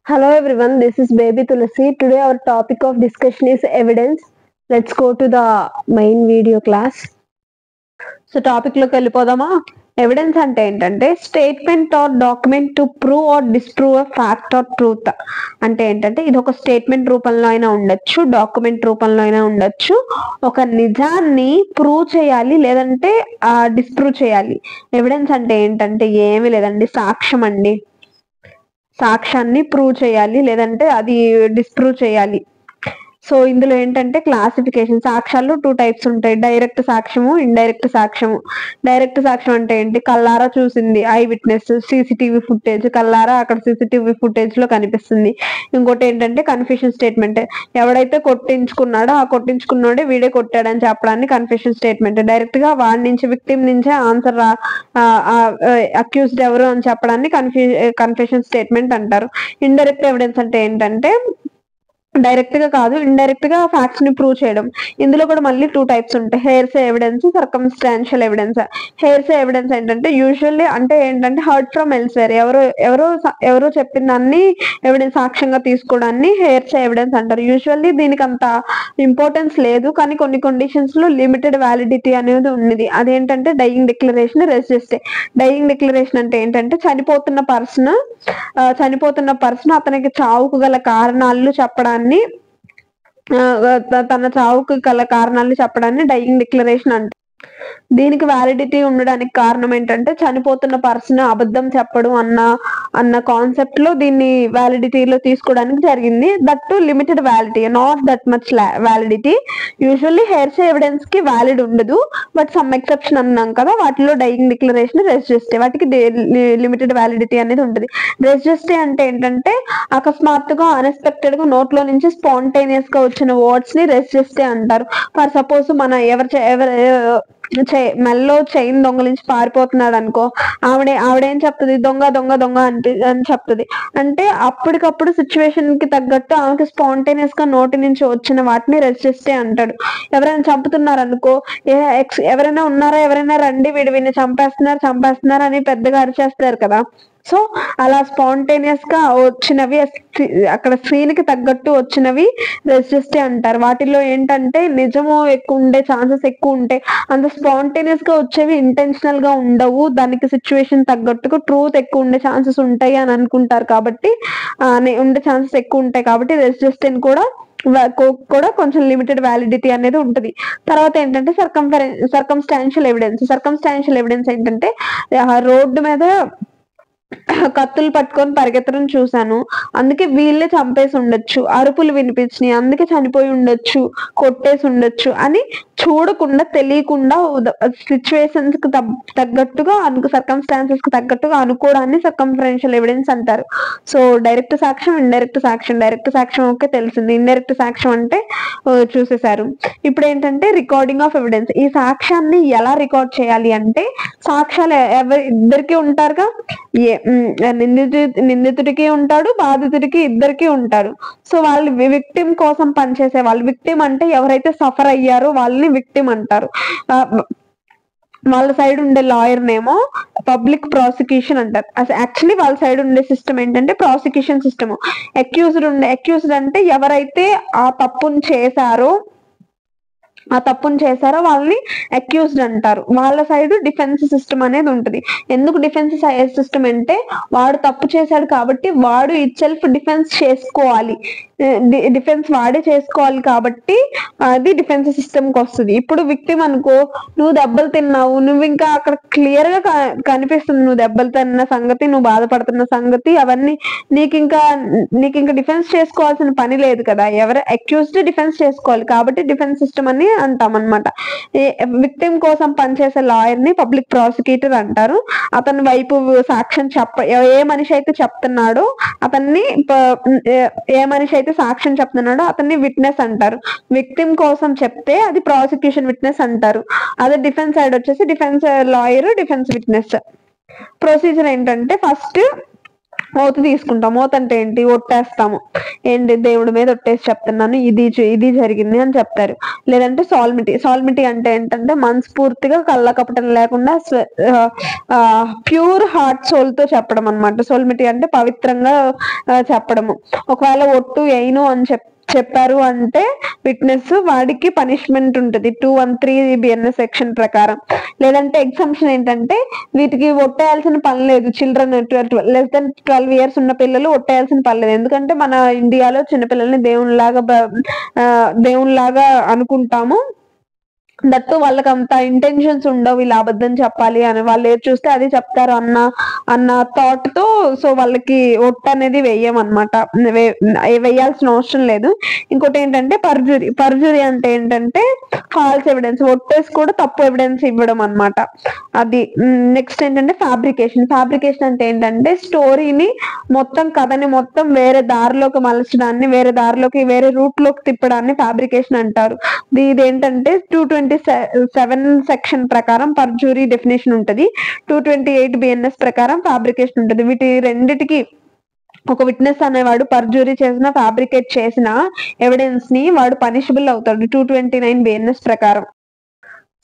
Hello everyone, this is Baby Tulasi. Today our topic of discussion is evidence. Let's go to the main video class. So topic loki వెళ్ళిపోదామా? Evidence అంటే ఏంటంటే statement or document to prove or disprove a fact or truth. అంటే ఏంటంటే ఇది ఒక statement రూపంలో అయినా ఉండొచ్చు, డాక్యుమెంట్ రూపంలో అయినా ఉండొచ్చు. ఒక నిజాన్ని ప్రూవ్ చేయాలి లేదంటే డిస్ప్రూవ్ చేయాలి. ఎవిడెన్స్ అంటే ఏంటంటే ఏమీ లేదండి, సాక్ష్యం అండి. సాక్ష్యాన్ని ప్రూవ్ చేయాలి లేదంటే అది డిస్ప్రూవ్ చేయాలి. సో ఇందులో ఏంటంటే క్లాసిఫికేషన్, సాక్ష్యాలు 2 టైప్స్ ఉంటాయి, డైరెక్ట్ సాక్ష్యము, ఇండైరెక్ట్ సాక్ష్యము. డైరెక్ట్ సాక్ష్యం అంటే ఏంటి? కల్లారా చూసింది, ఐ విట్నెస్, సీసీటీవీ ఫుటేజ్, కల్లారా అక్కడ సీసీటీవీ ఫుటేజ్ లో కనిపిస్తుంది. ఇంకోటి ఏంటంటే కన్ఫెషన్ స్టేట్మెంట్, ఎవడైతే కొట్టించుకున్నాడో ఆ కొట్టించుకున్నాడే వీడే కొట్టాడని చెప్పడాన్ని కన్ఫెషన్ స్టేట్మెంట్. డైరెక్ట్ గా వాడి నుంచి, విక్టిమ్ నుంచే ఆన్సర్ అక్యూజ్డ్ ఎవరు అని చెప్పడాన్ని కన్ఫెషన్ స్టేట్మెంట్ అంటారు. ఇండైరెక్ట్ ఎవిడెన్స్ అంటే ఏంటంటే డైరెక్ట్ గా కాదు, ఇండైరెక్ట్ గా ఫ్యాక్ట్స్ ని ప్రూవ్ చేయడం. ఇందులో కూడా మళ్ళీ 2 టైప్స్ ఉంటాయి, హెయిర్సే ఎవిడెన్స్, సర్కమ్స్టాన్షియల్ ఎవిడెన్స్. హెయిర్సే ఎవిడెన్స్ ఏంటంటే యూజువల్లీ అంటే ఏంటంటే హర్డ్ ఫ్రమ్ ఎల్స్వేర్, ఎవరో చెప్పిన దాన్ని ఎవిడెన్స్ సాక్ష్యంగా తీసుకోవడాన్ని హెయిర్సే ఎవిడెన్స్ అంటారు. యూజువల్లీ దీనికి అంత ఇంపార్టెన్స్ లేదు, కానీ కొన్ని కండిషన్స్ లో లిమిటెడ్ వ్యాలిడిటీ అనేది ఉన్నది. అదేంటంటే డైయింగ్ డిక్లరేషన్, రెసిస్టే. డైయింగ్ డిక్లరేషన్ అంటే ఏంటంటే చనిపోతున్న పర్సన్ అతనికి చావుకు గల కారణాలు చెప్పడాన్ని, తన చావుకు గల కారణాలు చెప్పడాన్ని డైయింగ్ డిక్లరేషన్ అంటారు. దీనికి వ్యాలిడిటీ ఉండడానికి కారణం ఏంటంటే చనిపోతున్న పర్సన్ అబద్ధం చెప్పడం అన్న కాన్సెప్ట్ లో దీన్ని వ్యాలిడిటీలో తీసుకోవడానికి జరిగింది. That too limited validity, not that much validity. Usually hearsay evidence కి వ్యాలిడ్ ఉండదు, బట్ సమ్ ఎక్సెప్షన్ అన్నాం కదా, వాటిలో డైయింగ్ డిక్లరేషన్, రెసిస్టే, వాటికి లిమిటెడ్ వ్యాలిడిటీ అనేది ఉంటుంది. రెసిస్టే అంటే ఏంటంటే అకస్మాత్తుగా అన్ఎక్స్పెక్టెడ్ గా నోట్లో నుంచి స్పాంటేనియస్ గా వచ్చిన వర్డ్స్ ని రెసిస్టే అంటారు. ఫర్ సపోజ్ మన మెల్లో చైన్ దొంగలించి పారిపోతున్నాడు అనుకో, ఆవిడేం చెప్తుంది? దొంగ దొంగ దొంగ అని చెప్తుంది. అంటే అప్పటికప్పుడు సిచ్యువేషన్ కి తగ్గట్టు ఆమెకి స్పాంటేనియస్ గా నోటి నుంచి వచ్చిన వాటిని రెసిస్టే అంటాడు. ఎవరైనా చంపుతున్నారు అనుకో, ఎవరైనా ఉన్నారా, ఎవరైనా రండి, వీడిని చంపేస్తున్నారు అని పెద్దగా అరిచేస్తారు కదా. సో అలా స్పాంటేనియస్ గా వచ్చినవి, అక్కడ సీన్ కి తగ్గట్టు వచ్చినవి రెసిస్టే అంటారు. వాటిలో ఏంటంటే నిజము ఎక్కువ ఉండే ఛాన్సెస్ ఎక్కువ ఉంటాయి. అంత స్పాంటేనియస్ గా వచ్చేవి ఇంటెన్షనల్ గా ఉండవు, దానికి సిచ్యువేషన్ తగ్గట్టుగా ట్రూత్ ఎక్కువ ఉండే ఛాన్సెస్ ఉంటాయి అని అనుకుంటారు కాబట్టి, ఉండే ఛాన్సెస్ ఎక్కువ ఉంటాయి కాబట్టి రెసిస్టెంట్ కూడా కొంచెం లిమిటెడ్ వ్యాలిడిటీ అనేది ఉంటుంది. తర్వాత ఏంటంటే సర్కమ్స్టాన్షియల్ ఎవిడెన్స్ ఏంటంటే రోడ్డు మీద కత్తులు పట్టుకొని పరిగెత్తడం చూశాను, అందుకే వీళ్ళే చంపేసి ఉండొచ్చు, అరుపులు వినిపించినాయి అందుకే చనిపోయి ఉండొచ్చు, కొట్టేసి ఉండొచ్చు అని చూడకుండా, తెలియకుండా సిచ్యువేషన్స్ కి తగ్గట్టుగా సర్కమ్స్టాన్సెస్ కి తగ్గట్టుగా అనుకోవడాన్ని సర్కంఫరెన్షియల్ ఎవిడెన్స్ అంటారు. సో డైరెక్ట్ సాక్ష్యం, ఇండైరెక్ట్ సాక్ష్యం. డైరెక్ట్ సాక్ష్యం ఓకే తెలిసింది, ఇండైరెక్ట్ సాక్ష్యం అంటే చూసేశారు. ఇప్పుడు ఏంటంటే రికార్డింగ్ ఆఫ్ ఎవిడెన్స్. ఈ సాక్ష్యాన్ని ఎలా రికార్డ్ చేయాలి అంటే, సాక్ష్యాలు ఇద్దరికి ఉంటారుగా, నిందితుడికి ఉంటాడు, బాధితుడికి, ఇద్దరికి ఉంటారు. సో వాళ్ళు విక్టిమ్ కోసం పనిచేసే వాళ్ళు, విక్టిమ్ అంటే ఎవరైతే సఫర్ అయ్యారో వాళ్ళని విక్టిమ్ అంటారు. వాళ్ళ సైడ్ ఉండే లాయర్ నేమో పబ్లిక్ ప్రాసిక్యూషన్ అంటారు. యాక్చువల్లీ వాళ్ళ సైడ్ ఉండే సిస్టమ్ ఏంటంటే ప్రాసిక్యూషన్ సిస్టమ్. అక్యూజ్డ్ అంటే ఎవరైతే ఆ తప్పును చేశారో వాళ్ళని అక్యూజ్డ్ అంటారు. వాళ్ళ సైడ్ డిఫెన్స్ సిస్టమ్ అనేది ఉంటుంది. ఎందుకు డిఫెన్స్ సిస్టమ్ అంటే వాడు తప్పు చేశాడు కాబట్టి వాడు ఇట్సెల్ఫ్ డిఫెన్స్ చేసుకోవాలి, డిఫెన్స్ వాడే చేసుకోవాలి కాబట్టి అది డిఫెన్స్ సిస్టమ్ కి వస్తుంది. ఇప్పుడు విక్టిమ్ అనుకో, నువ్వు దెబ్బలు తిన్నావు, నువ్వు ఇంకా అక్కడ క్లియర్ గా కనిపిస్తుంది నువ్వు దెబ్బలు తిన్న సంగతి, నువ్వు బాధపడుతున్న సంగతి, అవన్నీ నీకు ఇంకా డిఫెన్స్ చేసుకోవాల్సిన పని లేదు కదా. అక్యూజ్డ్ డిఫెన్స్ చేసుకోవాలి కాబట్టి డిఫెన్స్ సిస్టమ్ అని అంటాం అనమాట. విక్టిమ్ కోసం పనిచేసే లాయర్ ని పబ్లిక్ ప్రాసిక్యూటర్ అంటారు. అతని వైపు సాక్ష్యం ఏ మనిషి అయితే చెప్తున్నాడో అతన్ని విట్నెస్ అంటారు. విక్టిమ్ కోసం చెప్తే అది ప్రాసిక్యూషన్ విట్నెస్ అంటారు. అదే డిఫెన్స్ సైడ్ వచ్చేసి defence lawyer, defence witness. Procedure ఏంటంటే ఫస్ట్ ఓత్ తీసుకుంటాం. ఓత్ అంటే ఏంటి? ఒట్టేస్తాము. ఏంటి? దేవుడి మీద ఒట్టేసి చెప్తున్నాను, ఇది జరిగింది అని చెప్తారు. లేదంటే సాల్మిటీ అంటే ఏంటంటే మనస్ఫూర్తిగా కళ్ళ కపటం లేకుండా ప్యూర్ హార్ట్ సోల్ తో చెప్పడం అనమాట. సోల్మిటీ అంటే పవిత్రంగా చెప్పడము. ఒకవేళ ఒట్టు వేయను అని చెప్పారు అంటే విట్నెస్, వాడికి పనిష్మెంట్ ఉంటుంది 213 BNS సెక్షన్ ప్రకారం. లేదంటే ఎగ్జామ్షన్ ఏంటంటే వీటికి ఒట్టేయాల్సిన పని లేదు. చిల్డ్రన్ లెస్ దెన్ 12 years ఉన్న పిల్లలు ఒట్టేయాల్సిన పని లేదు. ఎందుకంటే మన ఇండియాలో చిన్నపిల్లల్ని దేవునిలాగా అనుకుంటాము. దట్టు వాళ్ళకి అంత ఇంటెన్షన్స్ ఉండవు ఇలా అబద్ధం చెప్పాలి అని. వాళ్ళు ఏది చూస్తే అది చెప్తారు అన్న థాట్ తో సో వాళ్ళకి ఒట్టు అనేది వేయమన్నమాట. వేయాల్సిన అవసరం లేదు. ఇంకోటి ఏంటంటే పర్జురీ అంటే ఏంటంటే ఫాల్స్ ఎవిడెన్స్. ఒట్టేసి కూడా తప్పు ఎవిడెన్స్ ఇవ్వడం అనమాట. అది. నెక్స్ట్ ఏంటంటే ఫ్యాబ్రికేషన్ అంటే ఏంటంటే స్టోరీని మొత్తం, కథని మొత్తం వేరే దారిలోకి మలచడాన్ని, వేరే రూట్ లోకి తిప్పడాన్ని ఫ్యాబ్రికేషన్ అంటారు. ఇదేంటంటే 227 సెక్షన్ ప్రకారం పర్జూరీ డెఫినేషన్ ఉంటది. 228 BNS ప్రకారం ఫ్యాబ్రికేషన్ ఉంటది. వీటి రెండిటికి ఒక విట్నెస్ అనేవాడు పర్జూరీ చేసిన, ఫ్యాబ్రికేట్ చేసిన ఎవిడెన్స్ ని వాడు పనిషబుల్ అవుతాడు 229 BNS ప్రకారం.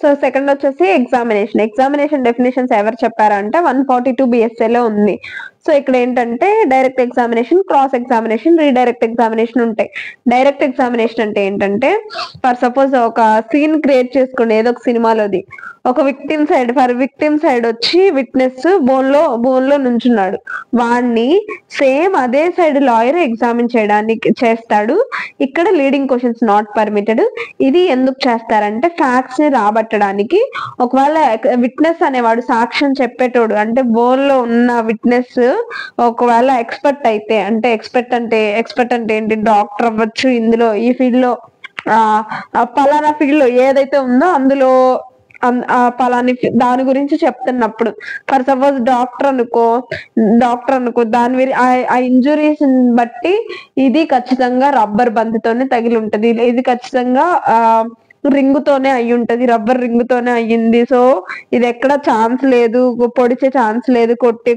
సో సెకండ్ వచ్చేసి ఎగ్జామినేషన్ డెఫినేషన్స్ ఎవరు చెప్పారంటే 142 BSA లో ఉంది. సో ఇక్కడ ఏంటంటే direct examination, cross examination, redirect examination ఉంటాయి. డైరెక్ట్ ఎగ్జామినేషన్ అంటే ఏంటంటే ఫర్ సపోజ్ ఒక సీన్ క్రియేట్ చేసుకోండి ఏదో ఒక సినిమాలోది. ఒక విక్టిమ్ సైడ్ వచ్చి విట్నెస్ బోన్ లో నుంచున్నాడు. వాడిని సేమ్ అదే సైడ్ లాయర్ ఎగ్జామిన్ చేస్తాడు. ఇక్కడ లీడింగ్ క్వశ్చన్స్ నాట్ పర్మిటెడ్. ఇది ఎందుకు చేస్తారంటే ఫ్యాక్ట్స్ ని రాబట్టడానికి. ఒకవేళ విట్నెస్ అనేవాడు సాక్ష్యం చెప్పేటోడు అంటే బోన్ లో ఉన్న విట్నెస్ ఒకవేళ ఎక్స్పర్ట్ అంటే ఏంటి? డాక్టర్ అవ్వచ్చు, ఇందులో ఈ ఫీల్డ్ లో పలానా ఫీల్డ్ లో ఏదైతే ఉందో అందులో పలాని దాని గురించి చెప్తున్నప్పుడు, ఫర్ సపోజ్ డాక్టర్ అనుకో, ఆ ఇంజురీస్ బట్టి ఇది ఖచ్చితంగా రబ్బర్ బంతితోనే తగిలి ఉంటది, ఇది ఖచ్చితంగా రింగుతోనే అయ్యి ఉంటది, రబ్బర్ రింగుతోనే అయ్యింది. సో ఇది ఎక్కడ ఛాన్స్ లేదు, పొడిచే ఛాన్స్ లేదు,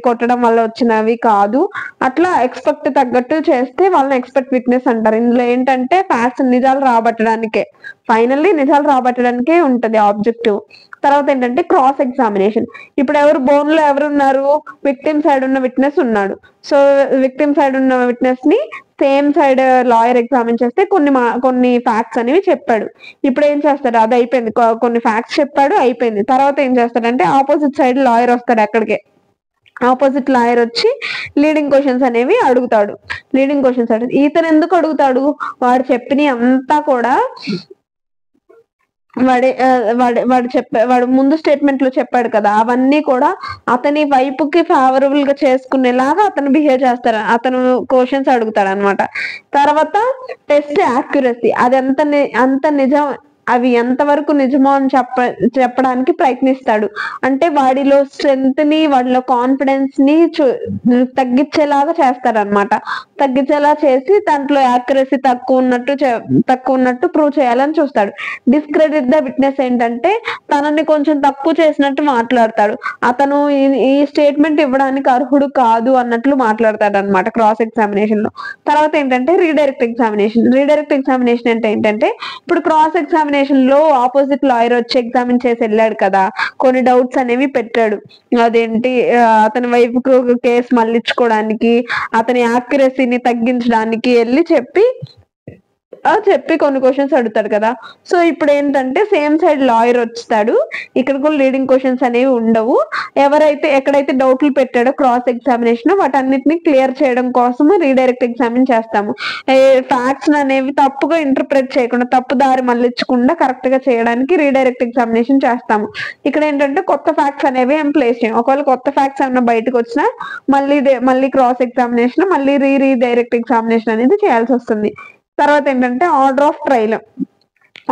కొట్టడం వల్ల వచ్చినవి కాదు. అట్లా ఎక్స్పెక్ట్ తగ్గట్టు చేస్తే వాళ్ళని ఎక్స్పెక్ట్ విట్నెస్ అంటారు. ఇందులో ఏంటంటే ఫ్యాక్ట్స్ నిజాలు రాబట్టడానికే, ఫైనల్లీ నిజాలు రాబట్టడానికే ఉంటది ఆబ్జెక్టివ్. తర్వాత ఏంటంటే క్రాస్ ఎగ్జామినేషన్. ఇప్పుడు బోన్ లో ఎవరున్నారు? విక్టిమ్ సైడ్ ఉన్న విట్నెస్ ఉన్నాడు. సో విక్టిమ్ సైడ్ ఉన్న విట్నెస్ ని సేమ్ సైడ్ లాయర్ ఎగ్జామిన్ చేస్తే కొన్ని ఫ్యాక్ట్స్ అనేవి చెప్పాడు. ఇప్పుడు ఏం చేస్తాడు? అది అయిపోయింది, కొన్ని ఫ్యాక్ట్స్ చెప్పాడు, అయిపోయింది. తర్వాత ఏం చేస్తాడంటే ఆపోజిట్ సైడ్ లాయర్ వస్తాడు. అక్కడికే ఆపోజిట్ లాయర్ వచ్చి లీడింగ్ క్వశ్చన్స్ అనేవి అడుగుతాడు. ఇతను ఎందుకు అడుగుతాడు? వాడు చెప్పిన అంతా కూడా వాడు ముందు స్టేట్మెంట్ లో చెప్పాడు కదా, అవన్నీ కూడా అతని వైపుకి ఫేవరబుల్ గా చేసుకునేలాగా అతను బిహేవ్ చేస్తాడు. అతను క్వశ్చన్స్ అడుగుతాడు అనమాట. తర్వాత టెస్ట్ యాక్యురసీ. అది అంత నిజం, అవి ఎంతవరకు నిజమో అని చెప్పడానికి ప్రయత్నిస్తాడు. అంటే వాడిలో స్ట్రెంగ్త్ ని, వాడిలో కాన్ఫిడెన్స్ ని తగ్గించేలాగా చేస్తాడనమాట. తగ్గించేలా చేసి దాంట్లో యాక్యురసీ తక్కువ ఉన్నట్టు ప్రూవ్ చేయాలని చూస్తాడు. డిస్క్రెడిట్ ద విట్నెస్ ఏంటంటే తనని కొంచెం తక్కువ చేసినట్టు మాట్లాడతాడు. అతను ఈ స్టేట్మెంట్ ఇవ్వడానికి అర్హుడు కాదు అన్నట్లు మాట్లాడతాడు అనమాట క్రాస్ ఎగ్జామినేషన్ లో. తర్వాత ఏంటంటే రీడైరెక్ట్ ఎగ్జామినేషన్ అంటే ఏంటంటే ఇప్పుడు క్రాస్ ఎగ్జామినేషన్ లో ఆపోజిట్ లాయర్ వచ్చి ఎగ్జామిన్ చేసి వెళ్ళాడు కదా, కొన్ని డౌట్స్ అనేవి పెట్టాడు. అదేంటి? అతని వైపుకు కేసు మళ్ళించుకోవడానికి, అతని యాక్యురసీని తగ్గించడానికి వెళ్ళి చెప్పి కొన్ని క్వశ్చన్స్ అడుగుతాడు కదా. సో ఇప్పుడు ఏంటంటే సేమ్ సైడ్ లాయర్ వస్తాడు. ఇక్కడ కూడా లీడింగ్ క్వశ్చన్స్ అనేవి ఉండవు. ఎక్కడైతే డౌట్లు పెట్టాడో క్రాస్ ఎగ్జామినేషన్ వాటన్నిటిని క్లియర్ చేయడం కోసం రీడైరెక్ట్ ఎగ్జామిన్ చేస్తాము. ఫ్యాక్ట్స్ అనేవి తప్పుగా ఇంటర్ప్రెట్ చేయకుండా, తప్పు దారి మళ్ళించకుండా కరెక్ట్ గా చేయడానికి రీడైరెక్ట్ ఎగ్జామినేషన్ చేస్తాము. ఇక్కడ ఏంటంటే కొత్త ఫ్యాక్ట్స్ అనేవి ఏం ప్లేస్ చేయం. ఒకవేళ కొత్త ఫ్యాక్ట్స్ ఏమైనా బయటకు వచ్చినా మళ్ళీ క్రాస్ ఎగ్జామినేషన్, మళ్ళీ రీడైరెక్ట్ ఎగ్జామినేషన్ అనేది చేయాల్సి వస్తుంది. తర్వాత ఏంటంటే order of trial.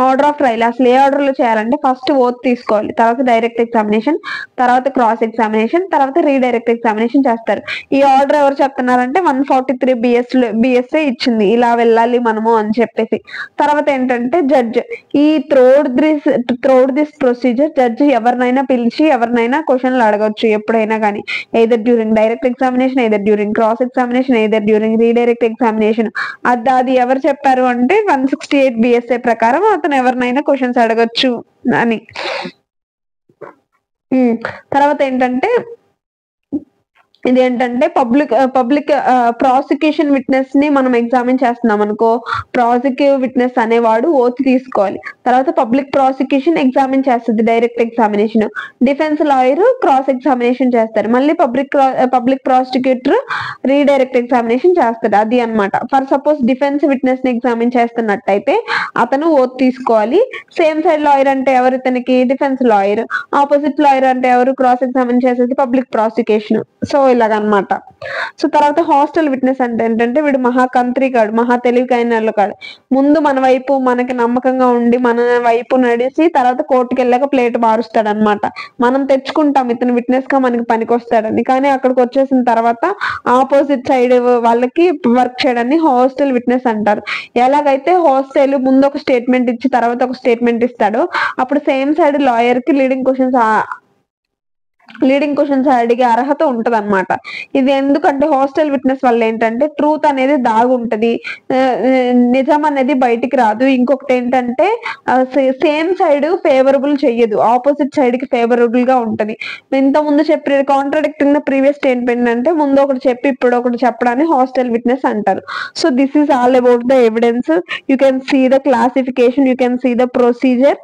Order of trial అసలు ఏ ఆర్డర్ లో చేయాలంటే ఫస్ట్ ఓత్ తీసుకోవాలి, తర్వాత డైరెక్ట్ ఎగ్జామినేషన్, తర్వాత క్రాస్ ఎగ్జామినేషన్, తర్వాత రీడైరెక్ట్ ఎగ్జామినేషన్ చేస్తారు. ఈ ఆర్డర్ ఎవరు చెప్తున్నారంటే 143 బిఎస్ఏ ఇచ్చింది ఇలా వెళ్ళాలి మనము అని చెప్పేసి. తర్వాత ఏంటంటే జడ్జ్ ఈ త్రోడ్ దిస్ ప్రొసీజర్ జడ్జ్ ఎవరినైనా పిలిచి ఎవరినైనా క్వశ్చన్లు అడగొచ్చు ఎప్పుడైనా కానీ, either during direct examination, either during cross examination, either during redirect examination. అది ఎవరు చెప్పారు అంటే 168 బిఎస్ఏ ప్రకారం అతను ఎవరినైనా క్వశ్చన్స్ అడగొచ్చు అని. తర్వాత ఏంటంటే ఇదేంటంటే పబ్లిక్ ప్రాసిక్యూషన్ విట్నెస్ ని మనం ఎగ్జామిన్ చేస్తున్నాం అనుకో, ప్రాసిక్యూటివ్ విట్నెస్ అనేవాడు ఓత్ తీసుకోవాలి. తర్వాత పబ్లిక్ ప్రాసిక్యూషన్ ఎగ్జామిన్ చేస్తుంది direct examination, defence lawyer cross examination చేస్తారు, మళ్ళీ పబ్లిక్ ప్రాసిక్యూటర్ రీడైరెక్ట్ ఎగ్జామినేషన్ చేస్తాడు. అది అన్నమాట. ఫర్ సపోజ్ డిఫెన్స్ విట్నెస్ ని ఎగ్జామిన్ చేస్తున్నట్టయితే అతను ఓత్ తీసుకోవాలి. సేమ్ సైడ్ లాయర్ అంటే ఎవరు, ఇతనికి డిఫెన్స్ లాయర్, ఆపోజిట్ లాయర్ అంటే ఎవరు, క్రాస్ ఎగ్జామిన్ చేసేది పబ్లిక్ ప్రాసిక్యూషన్. సో ఇలాగనమాట. సో తర్వాత హాస్టల్ విట్నెస్ అంటే ఏంటంటే వీడు మహాకంత్రి కాడు, మహా తెలివికైన కాడు, ముందు మన వైపు మనకి నమ్మకంగా ఉండి మన వైపు నడిచి తర్వాత కోర్టుకి వెళ్ళాక ప్లేట్ మారుస్తాడు అనమాట. మనం తెచ్చుకుంటాం ఇతను విట్నెస్ గా మనకి పనికి వస్తాడని, కానీ అక్కడికి వచ్చేసిన తర్వాత ఆపోజిట్ సైడ్ వాళ్ళకి వర్క్ చేయడాన్ని హాస్టల్ విట్నెస్ అంటారు. ఎలాగైతే హాస్టల్ ముందు ఒక స్టేట్మెంట్ ఇచ్చి తర్వాత ఒక స్టేట్మెంట్ ఇస్తాడో అప్పుడు సేమ్ సైడ్ లాయర్ కి లీడింగ్ క్వశ్చన్స్ అడిగే అర్హత ఉంటది అనమాట. ఇది ఎందుకంటే హాస్టల్ విట్నెస్ వల్ల ఏంటంటే ట్రూత్ అనేది దాగుంటది, నిజం అనేది బయటికి రాదు. ఇంకొకటి ఏంటంటే సేమ్ సైడ్ ఫేవరబుల్ చెయ్యదు, ఆపోజిట్ సైడ్ కి ఫేవరబుల్ గా ఉంటది. ఇంత ముందు చెప్పి కాంట్రాడిక్టింగ్ ద ప్రీవియస్ స్టేట్మెంట్ అంటే ముందు ఒకటి చెప్పి ఇప్పుడు ఒకటి చెప్పడాన్ని హాస్టల్ విట్నెస్ అంటారు. So this is all about the evidence. You can see the classification, you can see the procedure.